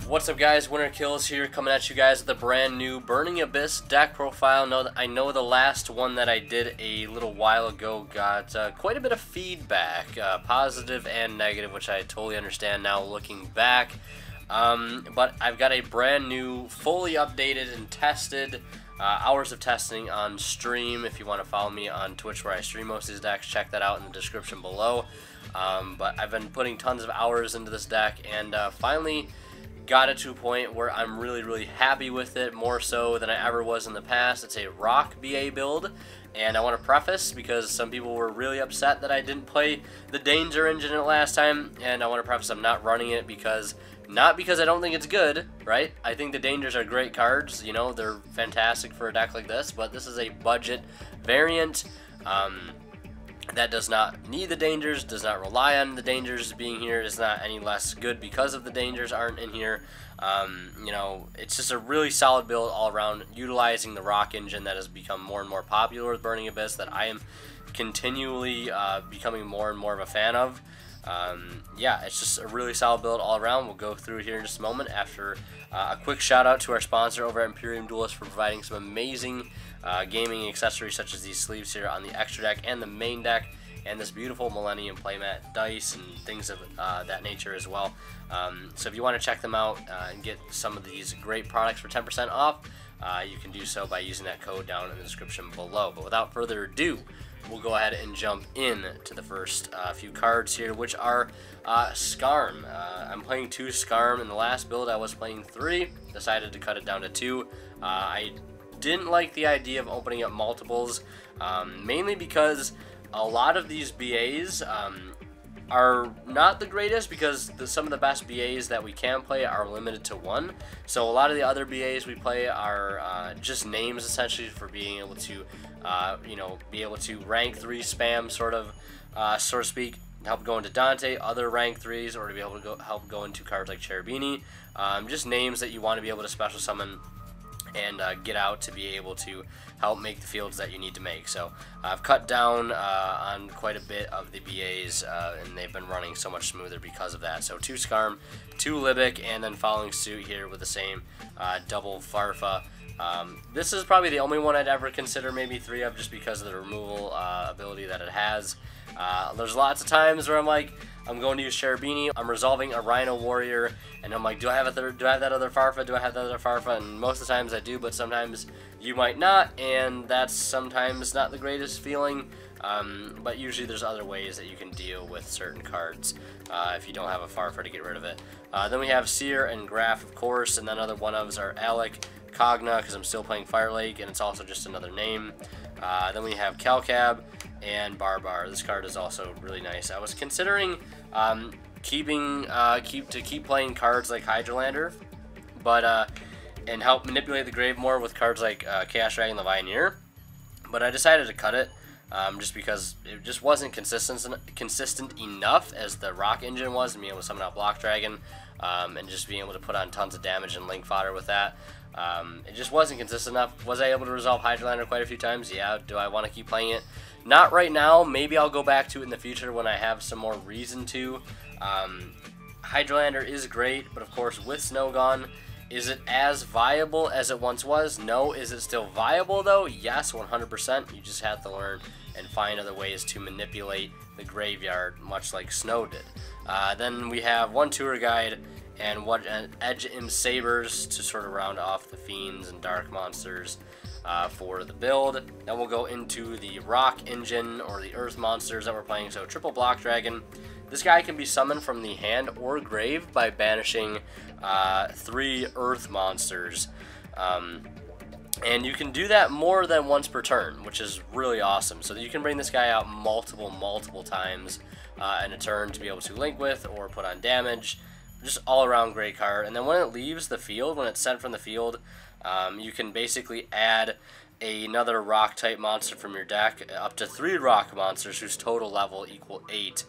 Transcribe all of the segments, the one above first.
What's up, guys? Winter Kills here, coming at you guys with a brand new Burning Abyss deck profile. I know the last one that I did a little while ago got quite a bit of feedback, positive and negative, which I totally understand now looking back. But I've got a brand new, fully updated and tested, hours of testing on stream. If you want to follow me on Twitch where I stream most of these decks, check that out in the description below. But I've been putting tons of hours into this deck, and finally got it to a point where I'm really happy with it, more so than I ever was in the past. It's a rock BA build, and I want to preface, because some people were really upset that I didn't play the Danger engine in it last time, and I want to preface I'm not running it because, not because I don't think it's good, right? I think the Dangers are great cards, you know, they're fantastic for a deck like this, but this is a budget variant that does not need the Dangers, does not rely on the Dangers being here, is not any less good because of the Dangers aren't in here. You know, it's just a really solid build all around, utilizing the rock engine that has become more and more popular with Burning Abyss, that I am continually becoming more and more of a fan of. Yeah, it's just a really solid build all around. We'll go through it here in just a moment after a quick shout out to our sponsor over at Imperium Duelist for providing some amazing gaming accessories such as these sleeves here on the extra deck and the main deck, and this beautiful Millennium playmat dice and things of that nature as well. So if you want to check them out and get some of these great products for 10% off, you can do so by using that code down in the description below. But without further ado, we'll go ahead and jump in to the first few cards here, which are Skarm. I'm playing 2 Skarm. In the last build I was playing 3, decided to cut it down to 2. I didn't like the idea of opening up multiples, mainly because a lot of these BAs are not the greatest, because some of the best BAs that we can play are limited to 1. So a lot of the other BAs we play are just names essentially for being able to, you know, be able to rank 3 spam, sort of, so to speak, help go into Dante, other rank 3s, or to be able to help go into cards like Cherubini. Just names that you want to be able to special summon and get out to be able to help make the fields that you need to make. So I've cut down on quite a bit of the BAs, and they've been running so much smoother because of that. So 2 Skarm, 2 Libic, and then following suit here with the same double Farfa. This is probably the only one I'd ever consider maybe 3 of, just because of the removal ability that it has. There's lots of times where I'm like, I'm going to use Cherubini, I'm resolving a Rhino Warrior, and I'm like, do I have that other Farfa? Do I have that other Farfa? And most of the times I do, but sometimes you might not, and that's sometimes not the greatest feeling. But usually there's other ways that you can deal with certain cards if you don't have a Farfa to get rid of it. Then we have Seer and Graph, of course, and then other one-ofs are Alec, Cogna, because I'm still playing Fire Lake, and it's also just another name. Then we have Calcab and Barbar. This card is also really nice. I was considering keep playing cards like Hydrolander, but and help manipulate the grave more with cards like Chaos Dragon the Pioneer, but I decided to cut it just because it just wasn't consistent enough as the rock engine was, and being able to summon out Block Dragon and just being able to put on tons of damage and link fodder with that. It just wasn't consistent enough. Was I able to resolve Hydrolander quite a few times? Yeah. Do I want to keep playing it? Not right now. Maybe I'll go back to it in the future when I have some more reason to. Hydrolander is great, but of course with Snow gone, is it as viable as it once was? No. Is it still viable though? Yes, 100%. You just have to learn and find other ways to manipulate the graveyard, much like Snow did. Then we have 1 Tour Guide and Edge Im Sabers to sort of round off the Fiends and Dark Monsters for the build. Then we'll go into the Rock Engine, or the Earth Monsters that we're playing. So triple Block Dragon. This guy can be summoned from the hand or grave by banishing 3 Earth Monsters. And you can do that more than once per turn, which is really awesome. So you can bring this guy out multiple times in a turn to be able to link with or put on damage. Just all around great card. And then when it leaves the field, when it's sent from the field, you can basically add another rock type monster from your deck, up to 3 rock monsters whose total level equal 8.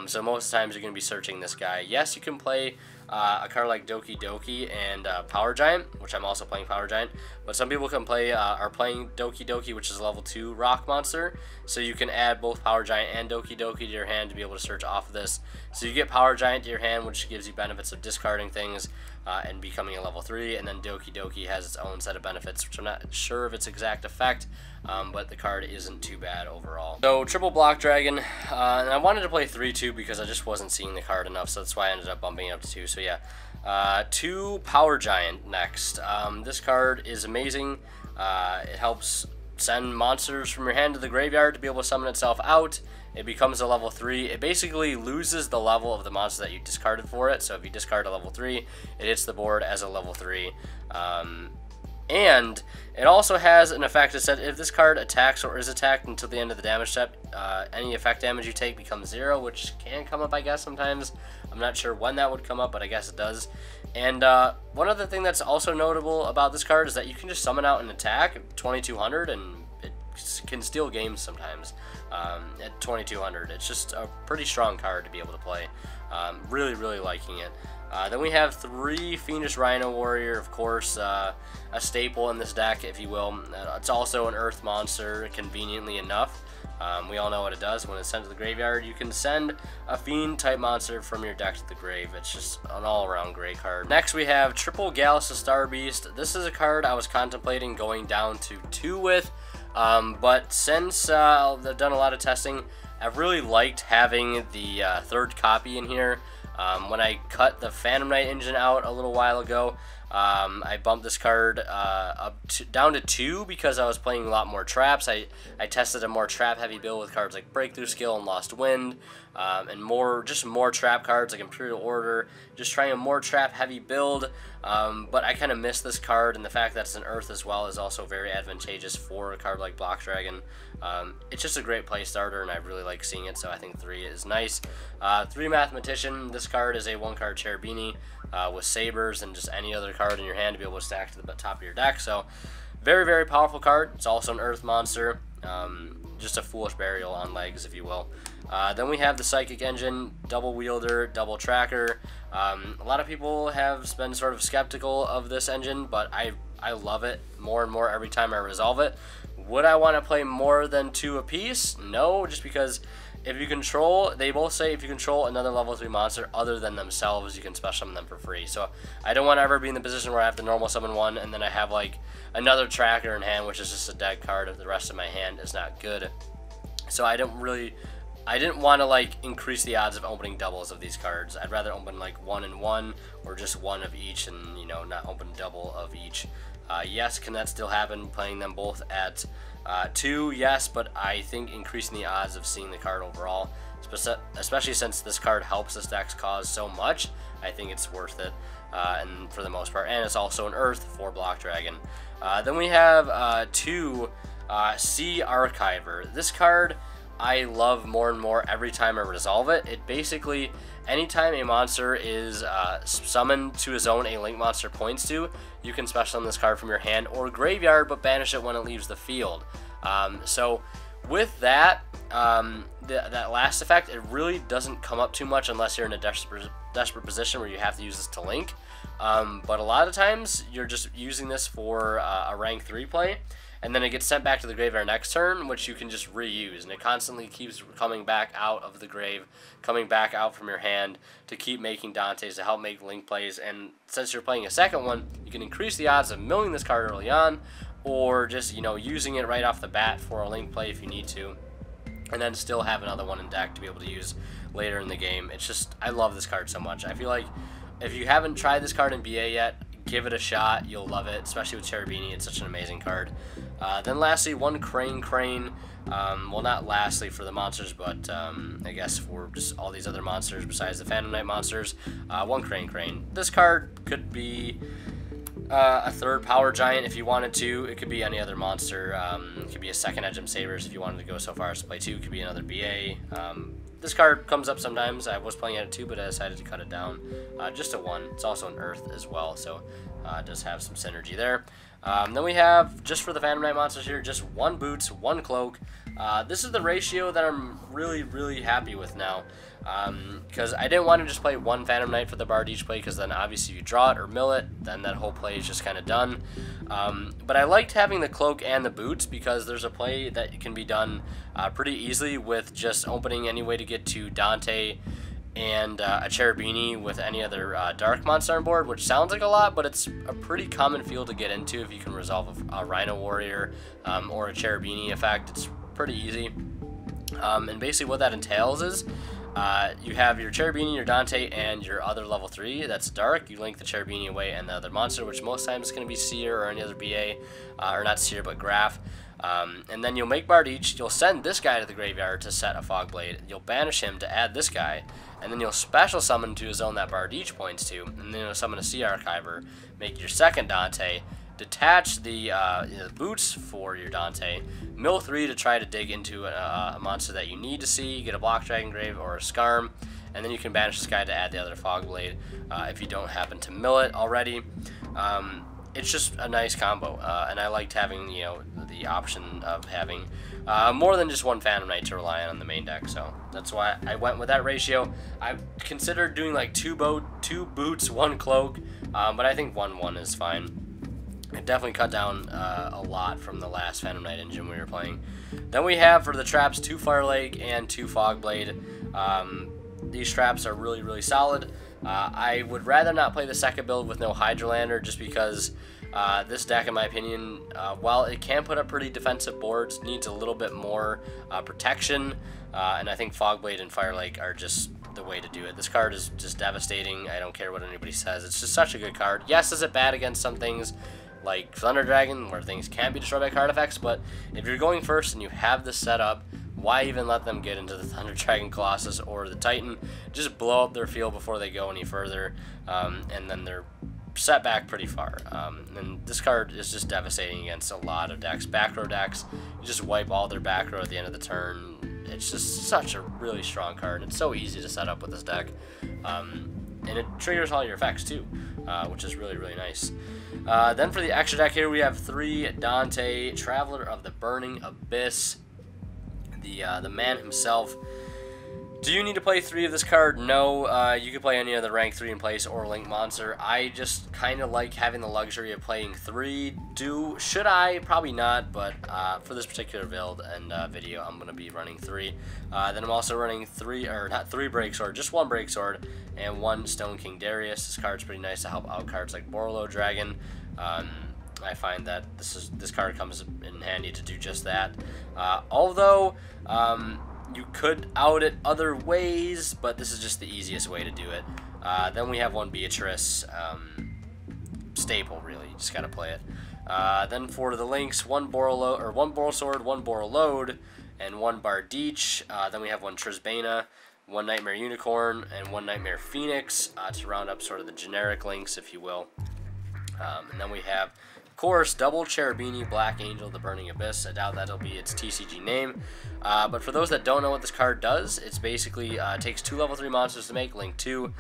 So most times you're going to be searching this guy. Yes, you can play a card like Doki Doki and Power Giant, which I'm also playing Power Giant. But some people can play are playing Doki Doki, which is a level 2 rock monster. So you can add both Power Giant and Doki Doki to your hand to be able to search off of this. So you get Power Giant to your hand, which gives you benefits of discarding things and becoming a level 3. And then Doki Doki has its own set of benefits, which I'm not sure of its exact effect, but the card isn't too bad overall. So triple Block Dragon, and I wanted to play 3-2 because I just wasn't seeing the card enough, so that's why I ended up bumping it up to 2. So yeah, 2 Power Giant next. This card is amazing. It helps send monsters from your hand to the graveyard to be able to summon itself out. It becomes a level 3. It basically loses the level of the monster that you discarded for it. So if you discard a level 3, it hits the board as a level 3. And it also has an effect that said if this card attacks or is attacked until the end of the damage step, any effect damage you take becomes 0, which can come up, I guess, sometimes. I'm not sure when that would come up, but I guess it does. And one other thing that's also notable about this card is that you can just summon out an attack at 2200, and it can steal games sometimes at 2200. It's just a pretty strong card to be able to play. Really, really liking it. Then we have 3 Fiendish Rhino Warrior, of course, a staple in this deck, if you will. It's also an Earth monster, conveniently enough. We all know what it does. When it's sent to the graveyard, you can send a Fiend-type monster from your deck to the grave. It's just an all-around great card. Next, we have Triple Gallus Star Beast. This is a card I was contemplating going down to 2 with, but since I've done a lot of testing, I've really liked having the 3rd copy in here. When I cut the Phantom Knight engine out a little while ago, I bumped this card down to 2 because I was playing a lot more traps. I tested a more trap-heavy build with cards like Breakthrough Skill and Lost Wind, and just more trap cards like Imperial Order, just trying a more trap-heavy build. But I kind of miss this card, and the fact that it's an Earth as well is also very advantageous for a card like Block Dragon. It's just a great play starter, and I really like seeing it, so I think 3 is nice. 3 Mathematician. This card is a 1-card Cherubini with Sabers and just any other card in your hand to be able to stack to the top of your deck. So very, very powerful card. It's also an Earth monster. Just a Foolish Burial on legs, if you will. Then we have the Psychic Engine, double wielder, double tracker. A lot of people have been sort of skeptical of this engine, but I love it more and more every time I resolve it. Would I want to play more than 2 apiece? No, just because if you control, they both say if you control another level 3 monster other than themselves, you can special summon them for free. So I don't want to ever be in the position where I have to normal summon one and then I have like another tracker in hand, which is just a dead card. The rest of my hand is not good. So I didn't want to like increase the odds of opening doubles of these cards. I'd rather open like 1 and 1 or just 1 of each, and not open double of each. Yes, can that still happen playing them both at 2? Yes, but I think increasing the odds of seeing the card overall, especially since this card helps this deck's cause so much, I think it's worth it, and for the most part. And it's also an Earth for Block Dragon. Then we have 2 Sea Archiver. This card I love more and more every time I resolve it. It basically, anytime a monster is summoned to a zone a link monster points to, you can special summon this card from your hand or graveyard, but banish it when it leaves the field. So with that, that last effect, it really doesn't come up too much unless you're in a desperate position where you have to use this to link. But a lot of times, you're just using this for a rank 3 play, and then it gets sent back to the graveyard next turn, which you can just reuse, and it constantly keeps coming back out of the grave, coming back out from your hand to keep making Dantes to help make link plays. And since you're playing a second one, you can increase the odds of milling this card early on, or just using it right off the bat for a link play if you need to, and then still have another one in deck to be able to use later in the game. It's just, I love this card so much. I feel like if you haven't tried this card in BA yet, give it a shot. You'll love it, especially with Cherubini. It's such an amazing card. Then lastly, 1 Crane. Well, not lastly for the monsters, but I guess for just all these other monsters besides the Phantom Knight monsters. 1 Crane. This card could be a 3rd Power Giant if you wanted to. It could be any other monster. It could be a 2nd Edgem Sabers if you wanted to go so far as to play 2. It could be another BA. This card comes up sometimes. I was playing it at 2, but I decided to cut it down just to 1. It's also an Earth as well, so it does have some synergy there. Then we have, just for the Phantom Knight monsters here, just 1 boots, 1 cloak. This is the ratio that I'm really happy with now. Because I didn't want to just play 1 Phantom Knight for the Bard each play, because then obviously if you draw it or mill it, then that whole play is just kind of done. But I liked having the cloak and the boots, because there's a play that can be done pretty easily with just opening any way to get to Dante and a Cherubini with any other dark monster on board, which sounds like a lot, but it's a pretty common field to get into if you can resolve a Rhino Warrior or a Cherubini effect. It's pretty easy. And basically what that entails is you have your Cherubini, your Dante, and your other level 3 that's dark. You link the Cherubini away and the other monster, which most times is going to be Seer or any other BA, or not Seer but Graph. And then you'll make Bard each. You'll send this guy to the graveyard to set a Fog Blade. You'll banish him to add this guy, and then you'll special summon to a zone that Bard each points to, and then you'll summon a Sea Archiver, make your second Dante, detach the boots for your Dante, mill 3 to try to dig into a monster that you need to see, get a Block Dragon Grave or a Skarm, and then you can banish this guy to add the other Fog Blade if you don't happen to mill it already. It's just a nice combo, and I liked having, you know, the option of having more than just 1 Phantom Knight to rely on the main deck, so that's why I went with that ratio. I considered doing like 2 boots, 1 cloak, but I think 1-1 is fine. It definitely cut down a lot from the last Phantom Knight engine we were playing. Then we have for the traps 2 Fire Leg and 2 Fog Blade. These traps are really solid. I would rather not play the second build with no Hydralander, just because this deck, in my opinion, while it can put up pretty defensive boards, needs a little bit more protection, and I think Fog Blade and Fire Lake are just the way to do it. This card is just devastating. I don't care what anybody says. It's just such a good card. Yes, is it bad against some things like Thunder Dragon, where things can't be destroyed by card effects, but if you're going first and you have this set up, why even let them get into the Thunder Dragon Colossus or the Titan? Just blow up their field before they go any further, and then they're set back pretty far. And this card is just devastating against a lot of decks. Back row decks, you just wipe all their back row at the end of the turn. It's just such a really strong card. It's so easy to set up with this deck. And it triggers all your effects too, which is really nice. Then for the extra deck here, we have 3 Dante, Traveler of the Burning Abyss, the man himself. Do you need to play 3 of this card? No, you could play any other rank 3 in place or Link monster. I just kind of like having the luxury of playing 3. Should I? Probably not, but for this particular build and video, I'm going to be running 3. Then I'm also running 3 Breaksword, just 1 Breaksword, and 1 Stone King Darius. This card's pretty nice to help out cards like Borolo Dragon. I find that this card comes in handy to do just that. Although you could out it other ways, but this is just the easiest way to do it. Then we have 1 Beatrice, staple really. You just gotta play it. Then for the links, 1 Borosword, 1 Boroload, and 1 Bardiche. Then we have 1 Trisbana, 1 Nightmare Unicorn, and 1 Nightmare Phoenix to round up sort of the generic links, if you will. And then we have, of course, double Cherubini, Black Angel, the Burning Abyss. I doubt that'll be its TCG name. But for those that don't know what this card does, it's basically takes 2 level 3 monsters to make, link 2.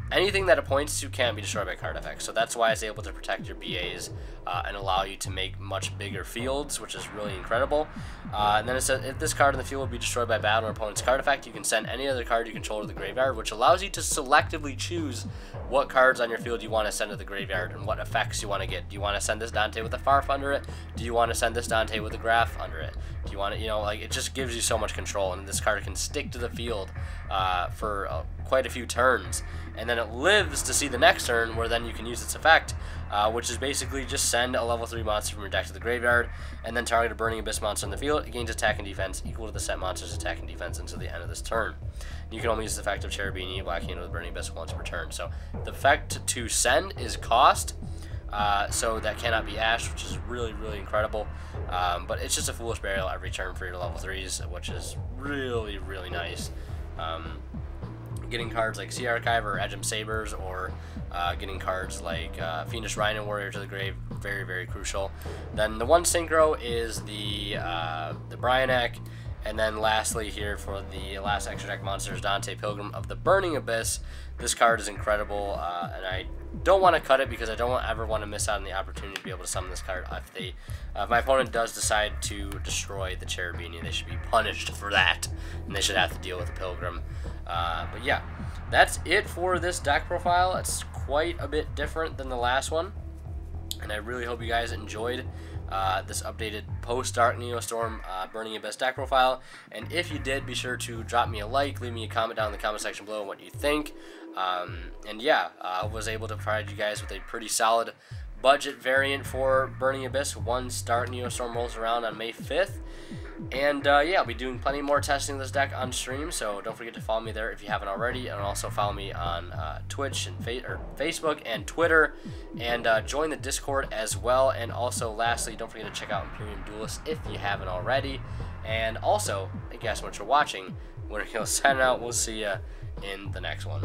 Anything that it points to can't be destroyed by card effects, so that's why it's able to protect your BAs and allow you to make much bigger fields, which is really incredible. And then it says, if this card in the field will be destroyed by battle or opponent's card effect, you can send any other card you control to the graveyard, which allows you to selectively choose what cards on your field you want to send to the graveyard and what effects you want to get. Do you want to send this Dante with a Farf under it? Do you want to send this Dante with a Graph under it? Do you want to, like, it just gives you so much control, and this card can stick to the field for quite a few turns, and then it lives to see the next turn, where then you can use its effect, which is basically just send a level 3 monster from your deck to the graveyard, and then target a Burning Abyss monster in the field. It gains attack and defense equal to the set monster's attack and defense until the end of this turn. You can only use the effect of Cherubini, Black Angel, with Burning Abyss once per turn. So the effect to send is cost, so that cannot be Ash, which is really incredible. But it's just a Foolish Burial every turn for your level 3s, which is really nice. Getting cards like Sea Archiver or Edgem Sabers, or getting cards like Fiendish Rhino Warrior to the grave, very crucial. Then the 1 Synchro is the Bryanek. And then lastly here for the last extra deck monsters, Dante, Pilgrim of the Burning Abyss. This card is incredible, and I don't want to cut it because I don't ever want to miss out on the opportunity to be able to summon this card. If my opponent does decide to destroy the Cherubini, they should be punished for that, and they should have to deal with the Pilgrim. But yeah, that's it for this deck profile. It's quite a bit different than the last one, and I really hope you guys enjoyed this updated post-Dark Neostorm Burning Abyss deck profile. And if you did, be sure to drop me a like, leave me a comment down in the comment section below on what you think. And yeah, I was able to provide you guys with a pretty solid budget variant for Burning Abyss once Dark Neostorm rolls around on May 5th. And yeah, I'll be doing plenty more testing of this deck on stream, so don't forget to follow me there if you haven't already, and also follow me on Twitch and Facebook and Twitter, and join the Discord as well. And also, lastly, don't forget to check out Imperium Duelist if you haven't already. And also, thank you guys so much for watching. We're going to sign out. We'll see you in the next one.